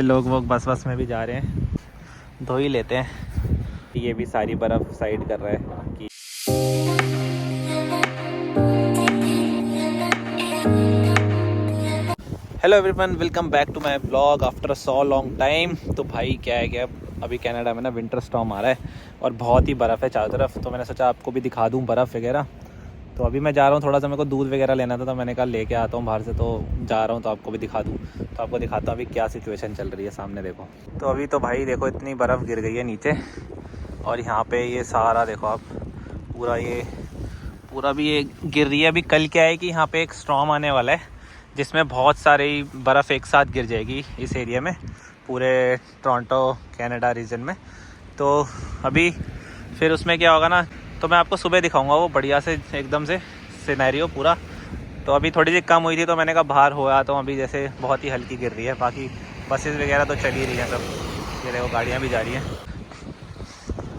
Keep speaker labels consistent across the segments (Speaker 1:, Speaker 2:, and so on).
Speaker 1: लोग वो बस में भी जा रहे हैं, धो ही लेते हैं। ये भी सारी बर्फ़ साइड कर रहा है कि hello everyone, welcome back to my blog after so long time. तो भाई क्या है कि अभी कनाडा में ना विंटर स्टॉर्म आ रहा है और बहुत ही बर्फ़ है चारों तरफ। तो मैंने सोचा आपको भी दिखा दूँ बर्फ़ वगैरह। तो अभी मैं जा रहा हूँ, थोड़ा सा मेरे को दूध वगैरह लेना था तो मैंने कहा लेके आता हूँ बाहर से, तो जा रहा हूँ तो आपको भी दिखा दूँ। तो आपको दिखाता हूँ अभी क्या सिचुएशन चल रही है, सामने देखो। तो अभी तो भाई देखो इतनी बर्फ़ गिर गई है नीचे, और यहाँ पे ये सारा देखो आप, पूरा भी ये गिर रही है। अभी कल क्या है कि यहाँ पे एक स्टॉर्म आने वाला है जिसमें बहुत सारी बर्फ़ एक साथ गिर जाएगी इस एरिया में, पूरे टोरंटो कनाडा रीजन में। तो अभी फिर उसमें क्या होगा ना, तो मैं आपको सुबह दिखाऊंगा वो बढ़िया से एकदम से सिनेरियो पूरा। तो अभी थोड़ी सी कम हुई थी तो मैंने कहा बाहर होया, तो अभी जैसे बहुत ही हल्की गिर रही है। बाकी बसेस वगैरह तो चल ही रही हैं सब, ये देखो गाड़ियाँ भी जा रही हैं।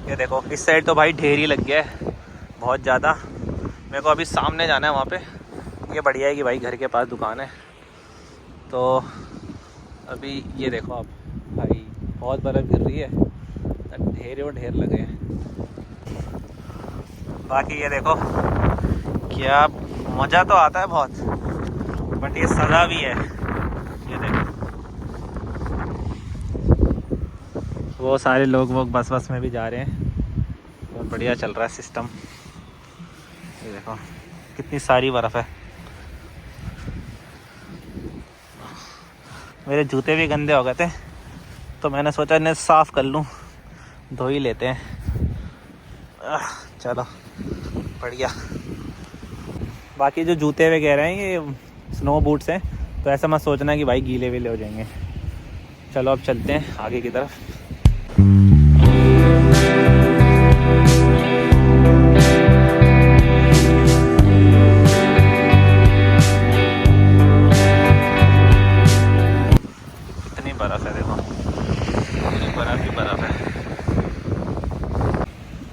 Speaker 1: ये देखो इस साइड तो भाई ढेर ही लग गया है बहुत ज़्यादा। मेरे को अभी सामने जाना है वहाँ पे। ये बढ़िया है कि भाई घर के पास दुकान है। तो अभी ये देखो आप भाई, बहुत बर्फ़ गिर रही है, ढेर और ढेर लगे हैं। बाकी ये देखो क्या मज़ा तो आता है बहुत, बट ये सज़ा भी है। ये देखो वो सारे लोग वो बस में भी जा रहे हैं, बहुत बढ़िया चल रहा है सिस्टम। ये देखो कितनी सारी बर्फ़ है। मेरे जूते भी गंदे हो गए थे तो मैंने सोचा इन्हें साफ़ कर लूँ, धो ही लेते हैं। चलो बढ़िया। बाकी जो जूते वगैरह हैं ये स्नो बूट्स हैं, तो ऐसा मत सोचना कि भाई गीले वीले हो जाएंगे। चलो अब चलते हैं आगे की तरफ। कितनी बर्फ़ है देखो, पूरी बर्फ़ ही बर्फ़ है।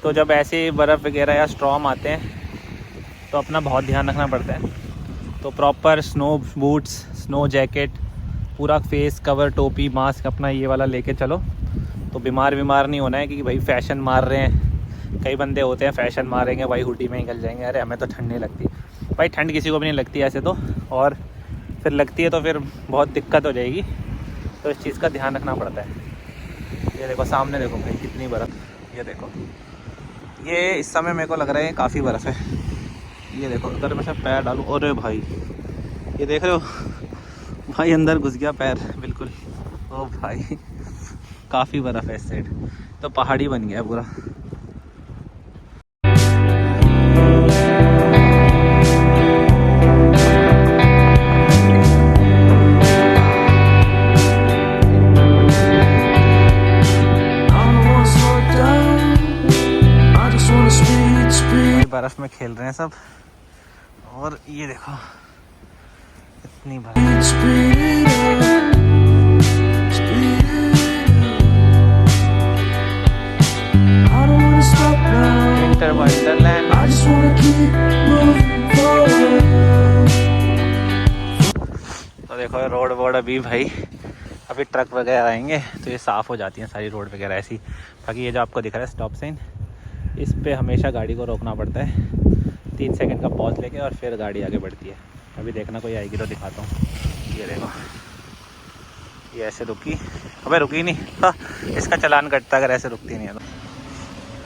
Speaker 1: तो जब ऐसे बर्फ़ वगैरह या स्टॉर्म आते हैं तो अपना बहुत ध्यान रखना पड़ता है। तो proper snow boots, snow jacket, पूरा फेस कवर, टोपी, मास्क अपना ये वाला लेके चलो। तो बीमार नहीं होना है, क्योंकि भाई फैशन मार रहे हैं। कई बंदे होते हैं फैशन मारेंगे भाई, हुडी में निकल जाएंगे। अरे हमें तो ठंड नहीं लगती भाई, ठंड किसी को भी नहीं लगती ऐसे तो, और फिर लगती है तो फिर बहुत दिक्कत हो जाएगी। तो इस चीज़ का ध्यान रखना पड़ता है। ये देखो सामने देखो भाई कितनी बर्फ़। ये देखो ये इस समय मेरे को लग रहा है काफ़ी बर्फ़ है। ये देखो अगर मैं सब पैर डालूँ, अरे भाई ये देख रहे हो भाई, अंदर घुस गया पैर बिल्कुल। ओ भाई काफ़ी बर्फ़ है इस साइड, तो पहाड़ी बन गया है पूरा। बर्फ़ में खेल रहे हैं सब, और ये देखो इतनी विंटर वंडरलैंड। तो देखो रोड अभी भाई, अभी ट्रक वगैरह आएंगे तो ये साफ़ हो जाती हैं सारी रोड वगैरह ऐसी। बाकी ये जो आपको दिख रहा है स्टॉप साइन, इस पे हमेशा गाड़ी को रोकना पड़ता है 3 सेकंड का पॉज लेके, और फिर गाड़ी आगे बढ़ती है। अभी देखना कोई आएगी तो दिखाता हूँ। ये देखो ये ऐसे रुकी, अबे रुकी नहीं, हाँ इसका चालान कटता अगर ऐसे रुकती नहीं है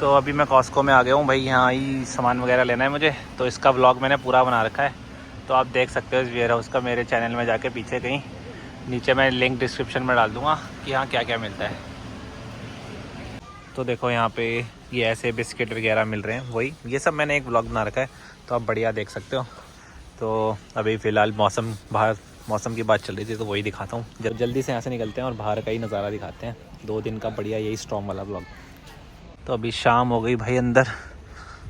Speaker 1: तो। अभी मैं कॉस्को में आ गया हूँ भाई, यहाँ ही सामान वगैरह लेना है मुझे। तो इसका व्लॉग मैंने पूरा बना रखा है, तो आप देख सकते हो इस वेयर हाउस का मेरे चैनल में जाके, पीछे कहीं नीचे मैं लिंक डिस्क्रिप्शन में डाल दूँगा कि यहाँ क्या क्या मिलता है। तो देखो यहाँ पे ये ऐसे बिस्किट वगैरह मिल रहे हैं, वही ये सब मैंने एक व्लॉग बना रखा है, तो आप बढ़िया देख सकते हो। तो अभी फ़िलहाल बाहर मौसम की बात चल रही थी तो वही दिखाता हूँ। जब जल्दी से यहाँ से निकलते हैं और बाहर का ही नज़ारा दिखाते हैं, 2 दिन का बढ़िया यही स्टॉर्म वाला व्लॉग। तो अभी शाम हो गई भाई, अंदर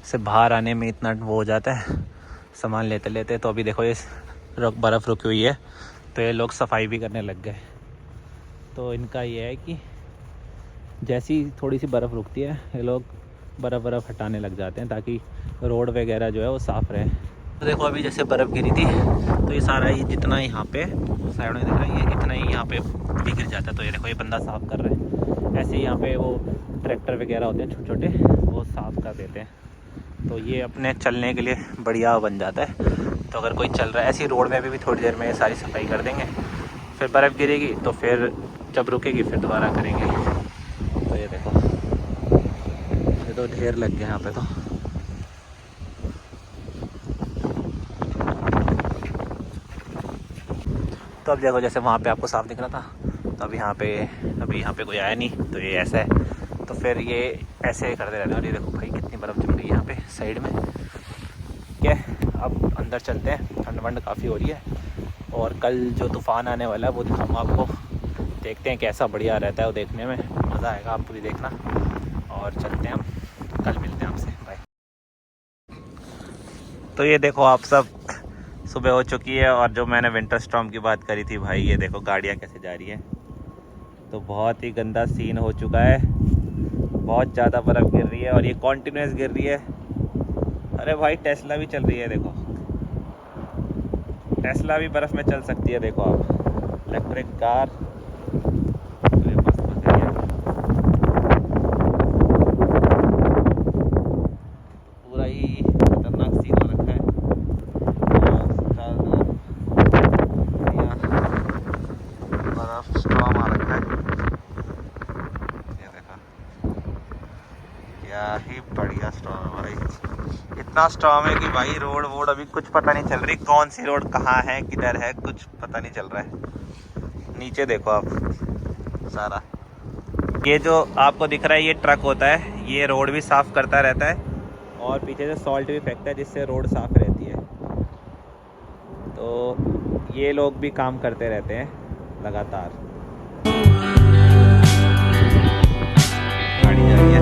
Speaker 1: से बाहर आने में इतना वो हो जाता है सामान लेते लेते। तो अभी देखो ये बर्फ़ रुकी हुई है, तो ये लोग सफाई भी करने लग गए। तो इनका ये है कि जैसी थोड़ी सी बर्फ़ रुकती है ये लोग बर्फ़ हटाने लग जाते हैं, ताकि रोड वगैरह जो है वो साफ़ रहे। तो देखो अभी जैसे बर्फ़ गिरी थी तो ये सारा, ये जितना यहाँ पे साइड में दिख रहा है, ये इतना ही यहाँ पे भी गिर जाता है। तो ये देखो ये बंदा साफ़ कर रहा है। ऐसे ही यहाँ पे वो ट्रैक्टर वगैरह होते हैं छोटे छोटे, वो साफ़ कर देते हैं। तो ये अपने चलने के लिए बढ़िया बन जाता है। तो अगर कोई चल रहा है ऐसी रोड में भी थोड़ी देर में सारी सफाई कर देंगे, फिर बर्फ़ गिरेगी तो फिर जब रुकेगी फिर दोबारा करेंगे। तो ये देखो ये तो ढेर लग गया यहाँ पे। तो अब देखो जैसे वहाँ पे आपको साफ दिख रहा था, तो अब यहाँ पे कोई आया नहीं, तो ये ऐसा है। तो फिर ये ऐसे करते रहते हैं। और ये देखो भाई कितनी बर्फ़ जम रही है यहाँ पे साइड में। क्या अब अंदर चलते हैं, ठंड वंड काफ़ी हो रही है। और कल जो तूफ़ान आने वाला है वो दिखाऊंगा आपको, देखते हैं कैसा बढ़िया रहता है वो, देखने में मज़ा आएगा, आपको भी देखना। और चलते हैं हम, कल मिलते हैं आपसे, बाय। तो ये देखो आप सब, सुबह हो चुकी है और जो मैंने विंटर स्टॉर्म की बात करी थी भाई, ये देखो गाड़ियाँ कैसे जा रही है। तो बहुत ही गंदा सीन हो चुका है, बहुत ज़्यादा बर्फ़ गिर रही है और ये कॉन्टिन्यूस गिर रही है। अरे भाई टेस्ला भी चल रही है, देखो टेस्ला भी बर्फ़ में चल सकती है। देखो आप इलेक्ट्रिक कार, पूरा ही खतरनाक सीन हो रखा है। बर्फ़ स्टॉर्म आ रखा है, ये देखो क्या ही बढ़िया स्टॉर्म है भाई। इतना स्टॉर्म है कि भाई रोड वोड अभी कुछ पता नहीं चल रही, कौन सी रोड कहाँ है किधर है, कुछ पता नहीं चल रहा है। नीचे देखो आप सारा, ये जो आपको दिख रहा है ये ट्रक होता है, ये रोड भी साफ़ करता रहता है और पीछे से सॉल्ट भी फेंकता है जिससे रोड साफ़ रहती है। तो ये लोग भी काम करते रहते हैं लगातार। गाड़ी जा रही है।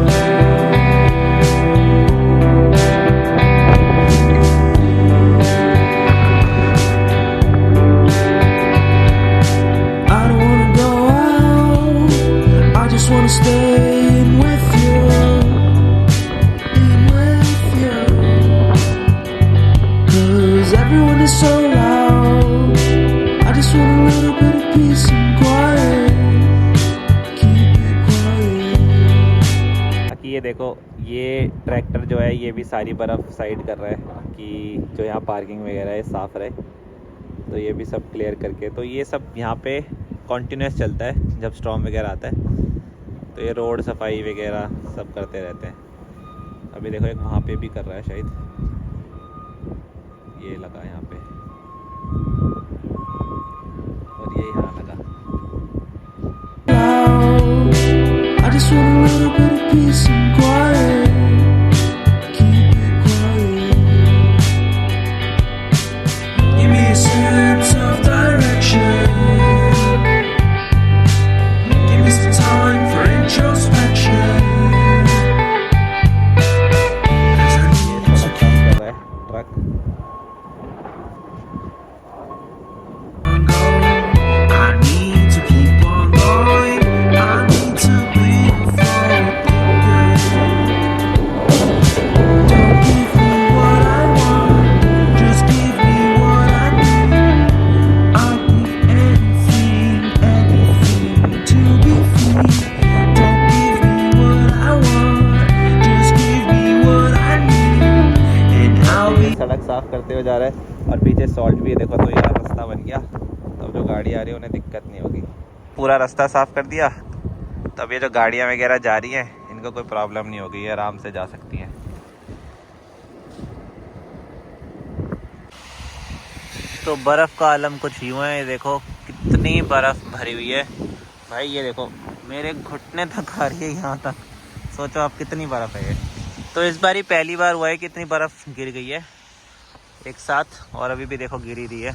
Speaker 2: So loud, I just want a little bit of peace and quiet. Keep it quiet.
Speaker 1: बाकी ये देखो ये ट्रैक्टर जो है ये भी सारी बर्फ़ साइड कर रहा है कि जो यहाँ पार्किंग वगैरह है साफ़ रहे। तो ये भी सब क्लियर करके, तो ये सब यहाँ पे कॉन्टीन्यूस चलता है जब स्टॉर्म वगैरह आता है। तो ये रोड सफाई वगैरह सब करते रहते हैं। अभी देखो एक वहाँ पे भी कर रहा है शायद, ये लगा यहाँ पे और ये यहाँ लगा। I just want a little bit of peace and quiet. Keep it quiet. Give me a sense of direction. Give me some time for introspection. Truck सड़क साफ़ करते हुए जा रहा है और पीछे सॉल्ट भी है देखो। तो यार रास्ता बन गया, तब जो गाड़ी आ रही है उन्हें दिक्कत नहीं होगी। पूरा रास्ता साफ़ कर दिया, तब ये जो गाड़ियाँ वगैरह जा रही हैं इनको कोई प्रॉब्लम नहीं होगी, ये आराम से जा सकती हैं। तो बर्फ़ का आलम कुछ यूँ है, ये देखो कितनी बर्फ़ भरी हुई है भाई। ये देखो मेरे घुटने तक आ रही है यहाँ तक, सोचो आप कितनी बर्फ़ है ये। तो इस बार ही पहली बार हुआ है कि इतनी बर्फ़ गिर गई है एक साथ, और अभी भी देखो गिरी रही है।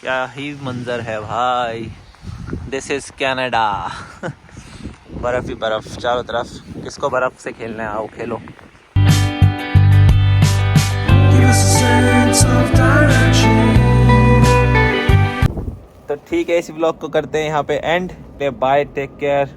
Speaker 1: क्या ही मंजर है भाई, दिस इज़ कनाडा। बर्फ़ ही बर्फ़ चारों तरफ, किसको बर्फ़ से खेलना है आओ खेलो। तो ठीक है, इस ब्लॉग को करते हैं यहाँ पे एंड। Bye, take care.